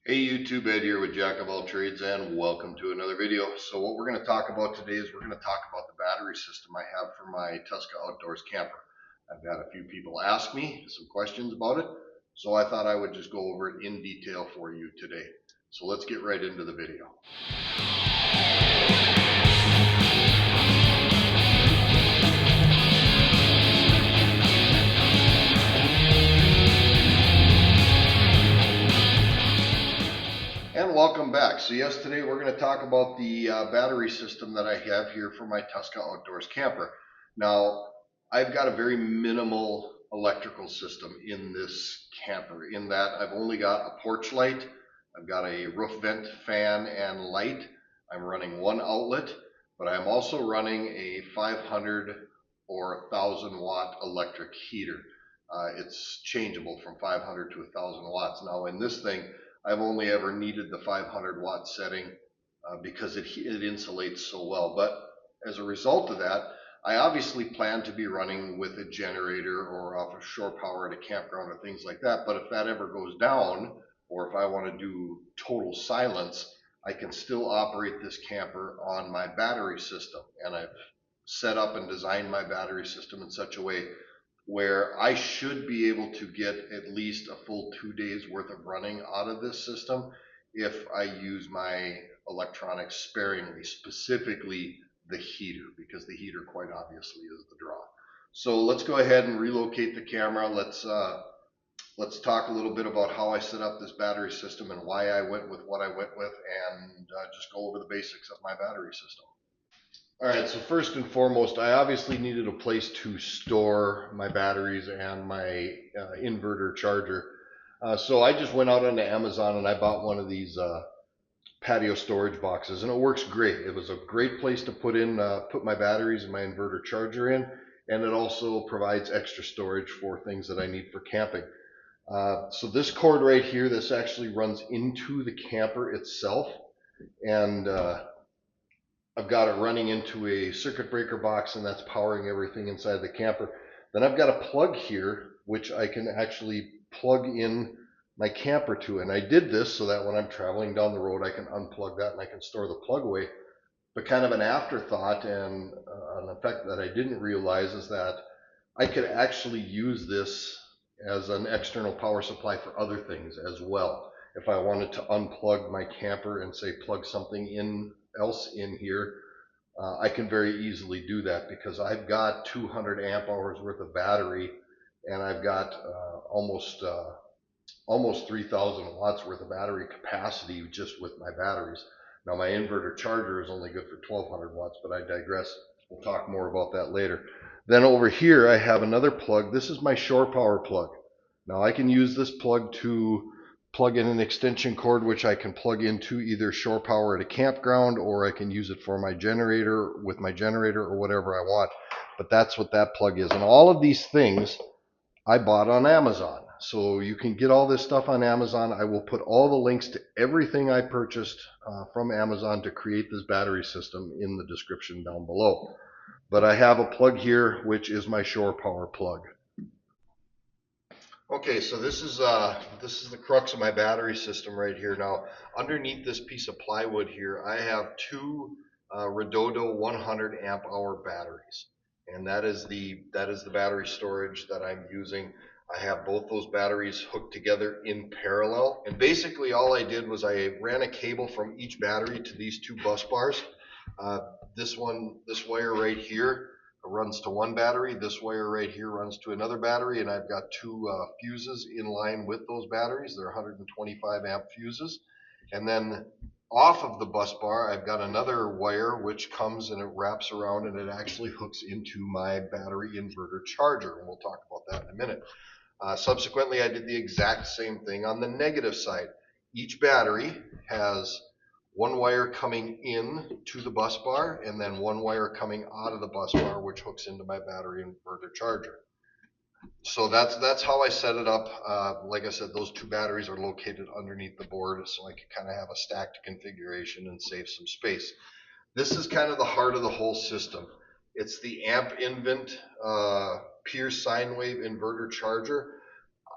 Hey YouTube, Ed here with Jack of all trades and welcome to another video. So what we're going to talk about today is we're going to talk about the battery system I have for my Tuska Outdoors camper. I've had a few people ask me some questions about it, so I thought I would just go over it in detail for you today. So let's get right into the video. And welcome back. So yes, today we're going to talk about the battery system that I have here for my Tuska Outdoors camper. Now, I've got a very minimal electrical system in this camper, in that I've only got a porch light, I've got a roof vent fan and light, I'm running one outlet, but I'm also running a 500 or 1000 watt electric heater. It's changeable from 500 to 1000 watts. Now in this thing, I've only ever needed the 500 watt setting because it insulates so well. But as a result of that, I obviously plan to be running with a generator or off of shore power at a campground or things like that. But if that ever goes down, or if I want to do total silence, I can still operate this camper on my battery system. And I've set up and designed my battery system in such a way where I should be able to get at least a full 2 days worth of running out of this system if I use my electronics sparingly, specifically the heater, because the heater quite obviously is the draw. So let's go ahead and relocate the camera. Let's talk a little bit about how I set up this battery system and why I went with what I went with, and just go over the basics of my battery system. All right, so first and foremost, I obviously needed a place to store my batteries and my inverter charger. So I just went out onto Amazon and I bought one of these patio storage boxes, and it works great. It was a great place to put my batteries and my inverter charger in, and it also provides extra storage for things that I need for camping. So this cord right here, this actually runs into the camper itself, and I've got it running into a circuit breaker box, and that's powering everything inside the camper. Then I've got a plug here, which I can actually plug in my camper to. And I did this so that when I'm traveling down the road, I can unplug that and I can store the plug away. But kind of an afterthought and an effect that I didn't realize is that I could actually use this as an external power supply for other things as well. If I wanted to unplug my camper and say plug something else in here, I can very easily do that because I've got 200 amp hours worth of battery, and I've got almost 3,000 watts worth of battery capacity just with my batteries. Now my inverter charger is only good for 1,200 watts, but I digress. We'll talk more about that later. Then over here I have another plug. This is my shore power plug. Now I can use this plug to plug in an extension cord, which I can plug into either shore power at a campground, or I can use it for my generator with my generator or whatever I want. But that's what that plug is. And all of these things I bought on Amazon. So you can get all this stuff on Amazon. I will put all the links to everything I purchased from Amazon to create this battery system in the description down below. But I have a plug here, which is my shore power plug. Okay, so this is the crux of my battery system right here. Now, underneath this piece of plywood here, I have two REDODO 100 amp hour batteries, and that is the battery storage that I'm using. I have both those batteries hooked together in parallel, and basically all I did was I ran a cable from each battery to these two bus bars. This wire right here runs to one battery. This wire right here runs to another battery, and I've got two fuses in line with those batteries. They're 125 amp fuses. And then off of the bus bar, I've got another wire which comes and it wraps around and it actually hooks into my battery inverter charger, and we'll talk about that in a minute. Subsequently, I did the exact same thing on the negative side. Each battery has one wire coming in to the bus bar and then one wire coming out of the bus bar, which hooks into my battery inverter charger. So that's how I set it up. Like I said, those two batteries are located underneath the board, so I can kind of have a stacked configuration and save some space. This is kind of the heart of the whole system. It's the Ampinvt Pure Sinewave inverter charger.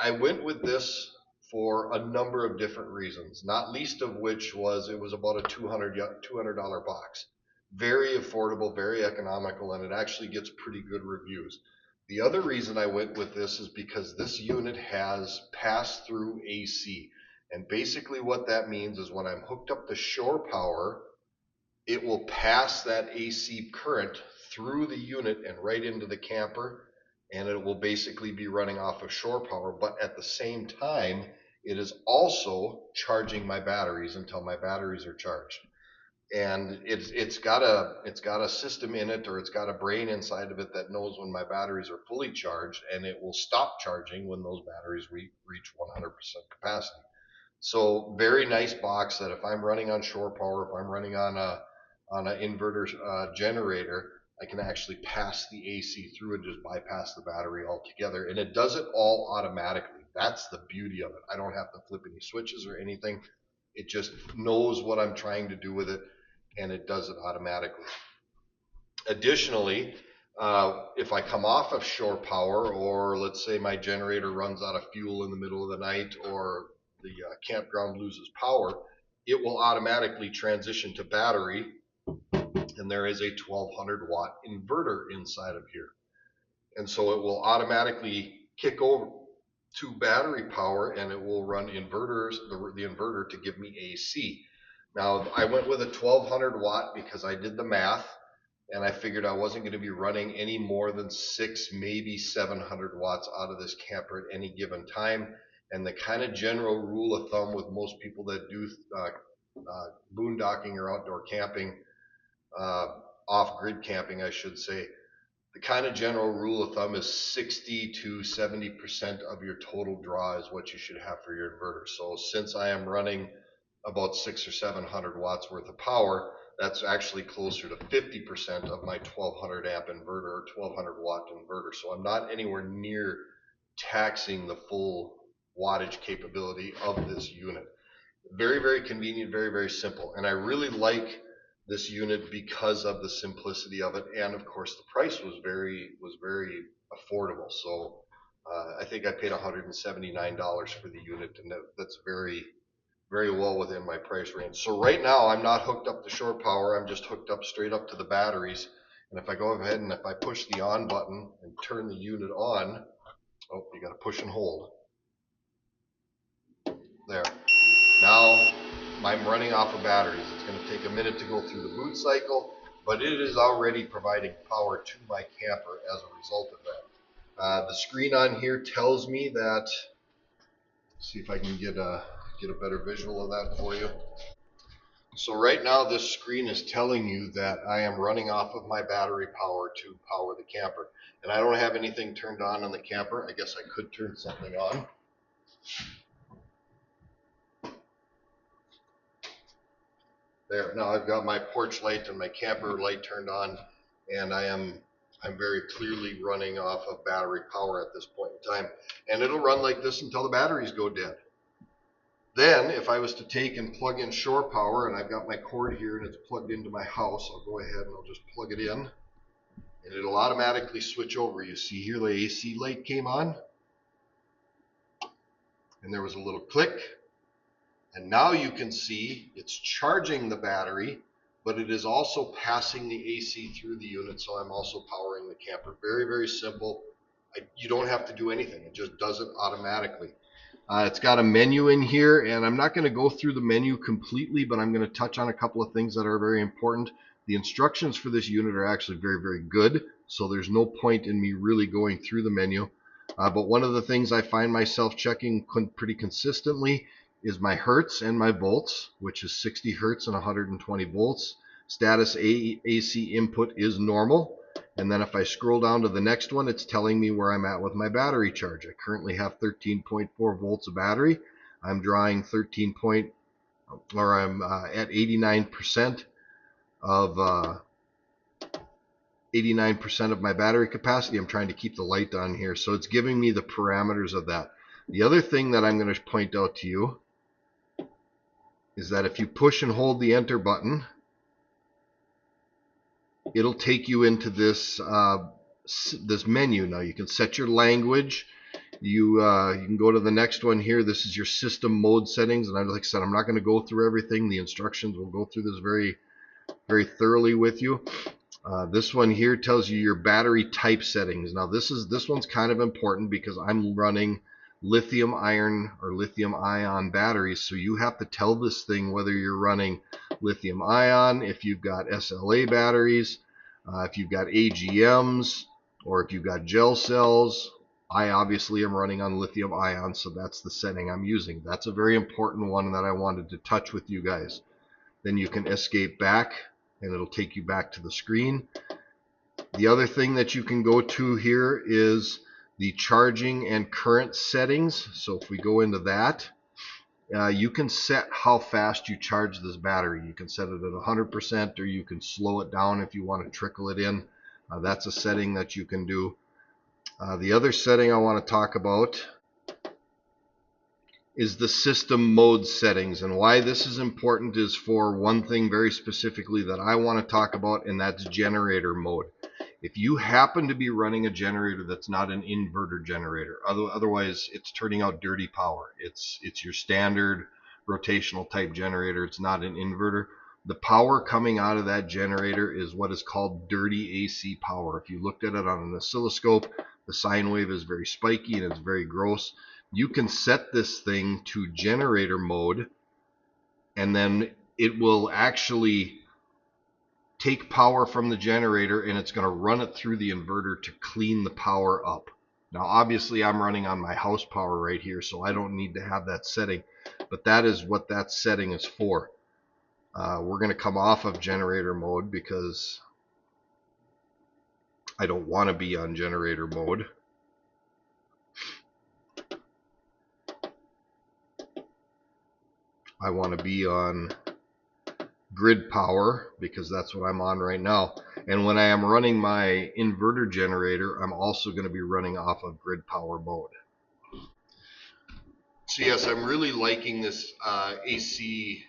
I went with this for a number of different reasons, not least of which was it was about a $200 box. Very affordable, very economical, and it actually gets pretty good reviews. The other reason I went with this is because this unit has pass-through AC. And basically what that means is when I'm hooked up to shore power, it will pass that AC current through the unit and right into the camper, and it will basically be running off of shore power, but at the same time, it is also charging my batteries until my batteries are charged. And it's got a system in it, or it's got a brain inside of it that knows when my batteries are fully charged, and it will stop charging when those batteries reach 100% capacity. So very nice box that if I'm running on shore power, if I'm running on an inverter generator, I can actually pass the AC through and just bypass the battery altogether. And it does it all automatically. That's the beauty of it. I don't have to flip any switches or anything. It just knows what I'm trying to do with it, and it does it automatically. Additionally, if I come off of shore power, or let's say my generator runs out of fuel in the middle of the night, or the campground loses power, it will automatically transition to battery, and there is a 1200 watt inverter inside of here. And so it will automatically kick over to battery power, and it will run inverters, the inverter, to give me AC. Now, I went with a 1200 watt because I did the math, and I figured I wasn't going to be running any more than 6, maybe 700 watts out of this camper at any given time. And the kind of general rule of thumb with most people that do boondocking or outdoor camping, off-grid camping, I should say, the kind of general rule of thumb is 60 to 70% of your total draw is what you should have for your inverter. So since I am running about 600 or 700 watts worth of power, that's actually closer to 50% of my 1200 amp inverter or 1200 watt inverter. So I'm not anywhere near taxing the full wattage capability of this unit. Very, very convenient, very, very simple. And I really like this unit because of the simplicity of it, and of course the price was very affordable. So I think I paid $179 for the unit, and that's very, very well within my price range. So right now I'm not hooked up to shore power, I'm just hooked up straight up to the batteries. And if I go ahead and if I push the on button and turn the unit on, oh, you got to push and hold. There. Now I'm running off of batteries. It's going to take a minute to go through the boot cycle, but it is already providing power to my camper as a result of that. The screen on here tells me that, let's see if I can get a better visual of that for you. So right now this screen is telling you that I am running off of my battery power to power the camper. And I don't have anything turned on the camper. I guess I could turn something on. There, now I've got my porch light and my camper light turned on, and I'm very clearly running off of battery power at this point in time. And it'll run like this until the batteries go dead. Then, if I was to take and plug in shore power, and I've got my cord here and it's plugged into my house, I'll go ahead and I'll just plug it in, and it'll automatically switch over. You see here the AC light came on, and there was a little click. And now you can see it's charging the battery, but it is also passing the AC through the unit, so I'm also powering the camper. Very, very simple. You don't have to do anything. It just does it automatically. It's got a menu in here, and I'm not going to go through the menu completely, but I'm going to touch on a couple of things that are very important. The instructions for this unit are actually very, very good, so there's no point in me really going through the menu. But one of the things I find myself checking pretty consistently is my hertz and my volts, which is 60 hertz and 120 volts. Status AC input is normal. And then if I scroll down to the next one, it's telling me where I'm at with my battery charge. I currently have 13.4 volts of battery. I'm drawing I'm at 89% of 89% of my battery capacity. I'm trying to keep the light on here, so it's giving me the parameters of that. The other thing that I'm going to point out to you is that if you push and hold the enter button, it'll take you into this this menu. Now you can set your language, You can go to the next one here. This is your system mode settings, and like I said, I'm not going to go through everything. The instructions will go through this very thoroughly with you. This one here tells you your battery type settings. Now this one's kind of important because I'm running lithium iron or lithium ion batteries, so you have to tell this thing whether you're running lithium ion, if you've got SLA batteries, if you've got AGMs, or if you've got gel cells. I obviously am running on lithium ion, so that's the setting I'm using. That's a very important one that I wanted to touch with you guys. Then you can escape back and it'll take you back to the screen. The other thing that you can go to here is the charging and current settings. So if we go into that, you can set how fast you charge this battery. You can set it at 100%, or you can slow it down if you want to trickle it in. That's a setting that you can do. The other setting I want to talk about is the system mode settings, and why this is important is for one thing very specifically that I want to talk about, and that's generator mode. If you happen to be running a generator that's not an inverter generator, otherwise it's turning out dirty power. It's your standard rotational type generator. It's not an inverter. The power coming out of that generator is what is called dirty AC power. If you looked at it on an oscilloscope, the sine wave is very spiky and it's very gross. You can set this thing to generator mode, and then it will actually take power from the generator and it's going to run it through the inverter to clean the power up. Now obviously I'm running on my house power right here, so I don't need to have that setting, but that is what that setting is for. We're going to come off of generator mode because I don't want to be on generator mode. I want to be on grid power because that's what I'm on right now. And when I am running my inverter generator, I'm also going to be running off of grid power mode. So yes, I'm really liking this AC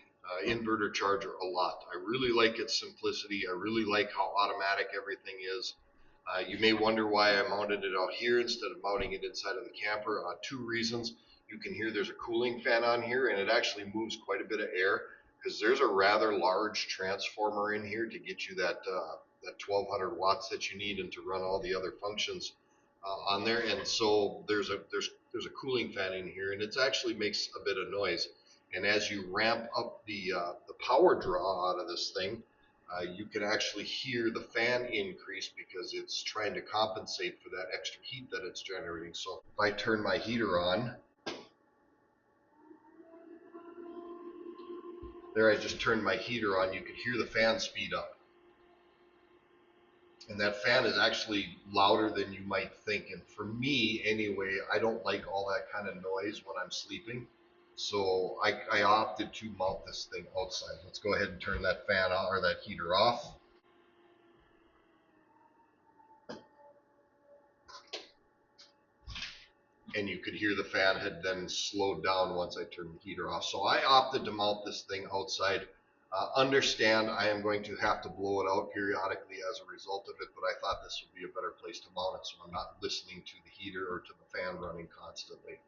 inverter charger a lot. I really like its simplicity. I really like how automatic everything is. You may wonder why I mounted it out here instead of mounting it inside of the camper. Two reasons. You can hear there's a cooling fan on here, and it actually moves quite a bit of air because there's a rather large transformer in here to get you that 1200 watts that you need and to run all the other functions on there. And so there's a cooling fan in here, and it actually makes a bit of noise. And as you ramp up the power draw out of this thing, you can actually hear the fan increase because it's trying to compensate for that extra heat that it's generating. So if I turn my heater on, there I just turned my heater on, you could hear the fan speed up. And that fan is actually louder than you might think. And for me, anyway, I don't like all that kind of noise when I'm sleeping. So I opted to mount this thing outside. Let's go ahead and turn that fan on, or that heater off. And you could hear the fan had then slowed down once I turned the heater off. So I opted to mount this thing outside. Understand I am going to have to blow it out periodically as a result of it, but I thought this would be a better place to mount it so I'm not listening to the heater or to the fan running constantly.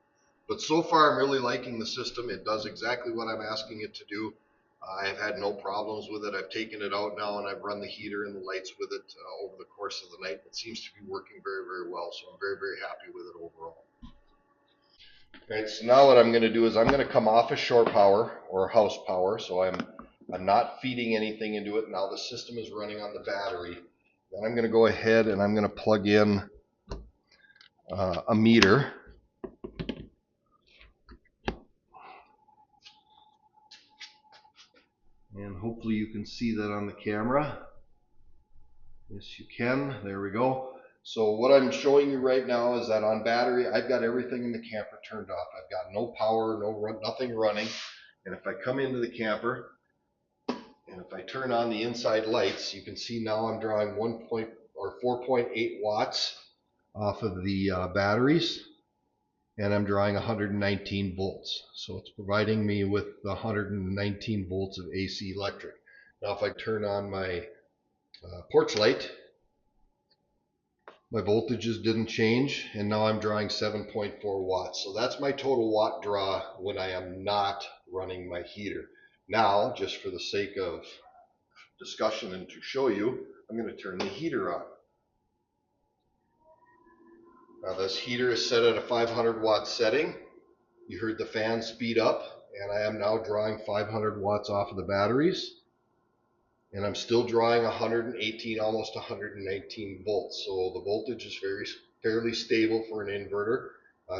But so far I'm really liking the system. It does exactly what I'm asking it to do. I have had no problems with it. I've taken it out now and I've run the heater and the lights with it over the course of the night. It seems to be working very well, so I'm very happy with it overall. Right, so now what I'm going to do is I'm going to come off of shore power or house power, so I'm not feeding anything into it. Now the system is running on the battery. Then I'm going to go ahead and I'm going to plug in a meter. And hopefully you can see that on the camera. Yes, you can. There we go. So what I'm showing you right now is that on battery, I've got everything in the camper turned off. I've got no power, nothing running. And if I come into the camper, and if I turn on the inside lights, you can see now I'm drawing 4.8 watts off of the batteries, and I'm drawing 119 volts. So it's providing me with 119 volts of AC electric. Now if I turn on my porch light, My voltages didn't change, and now I'm drawing 7.4 watts. So that's my total watt draw when I am not running my heater. Now, just for the sake of discussion and to show you, I'm going to turn the heater on. Now this heater is set at a 500 watt setting. You heard the fan speed up, and I am now drawing 500 watts off of the batteries. And I'm still drawing 118, almost 119 volts. So the voltage is fairly stable for an inverter.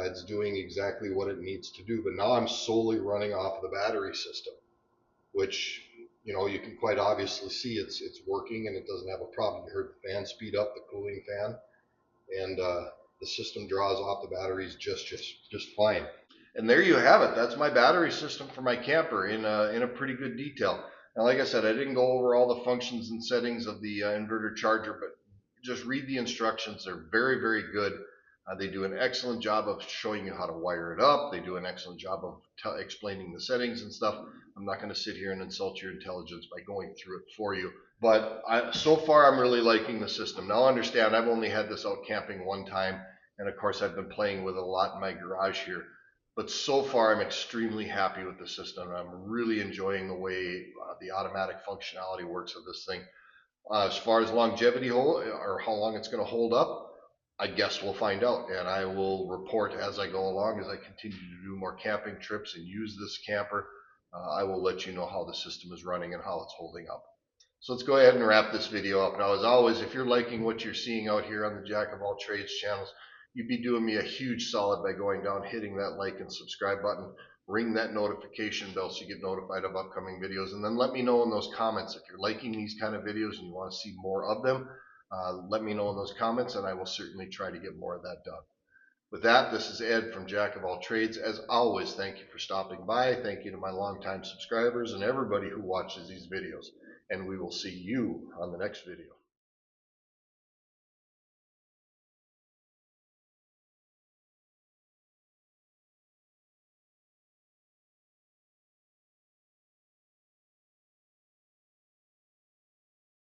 It's doing exactly what it needs to do. But now I'm solely running off of the battery system, which, you know, you can quite obviously see it's working and it doesn't have a problem. You heard the fan speed up, the cooling fan, and the system draws off the batteries just fine. And there you have it. That's my battery system for my camper in a pretty good detail. Now, like I said, I didn't go over all the functions and settings of the inverter charger, but just read the instructions. They're very, very good. They do an excellent job of showing you how to wire it up. They do an excellent job of explaining the settings and stuff. I'm not going to sit here and insult your intelligence by going through it for you. But so far, I'm really liking the system. Now, understand, I've only had this out camping one time. And of course, I've been playing with it a lot in my garage here. But so far, I'm extremely happy with the system. I'm really enjoying the way the automatic functionality works of this thing. As far as longevity or how long it's going to hold up, I guess we'll find out. And I will report as I go along, as I continue to do more camping trips and use this camper. I will let you know how the system is running and how it's holding up. So let's go ahead and wrap this video up. Now, as always, if you're liking what you're seeing out here on the Jack of All Trades channels, you'd be doing me a huge solid by going down, hitting that like and subscribe button, ring that notification bell so you get notified of upcoming videos, and then let me know in those comments if you're liking these kind of videos and you want to see more of them. Let me know in those comments, and I will certainly try to get more of that done. With that, this is Ed from Jack of All Trades. As always, thank you for stopping by. Thank you to my longtime subscribers and everybody who watches these videos. And we will see you on the next video.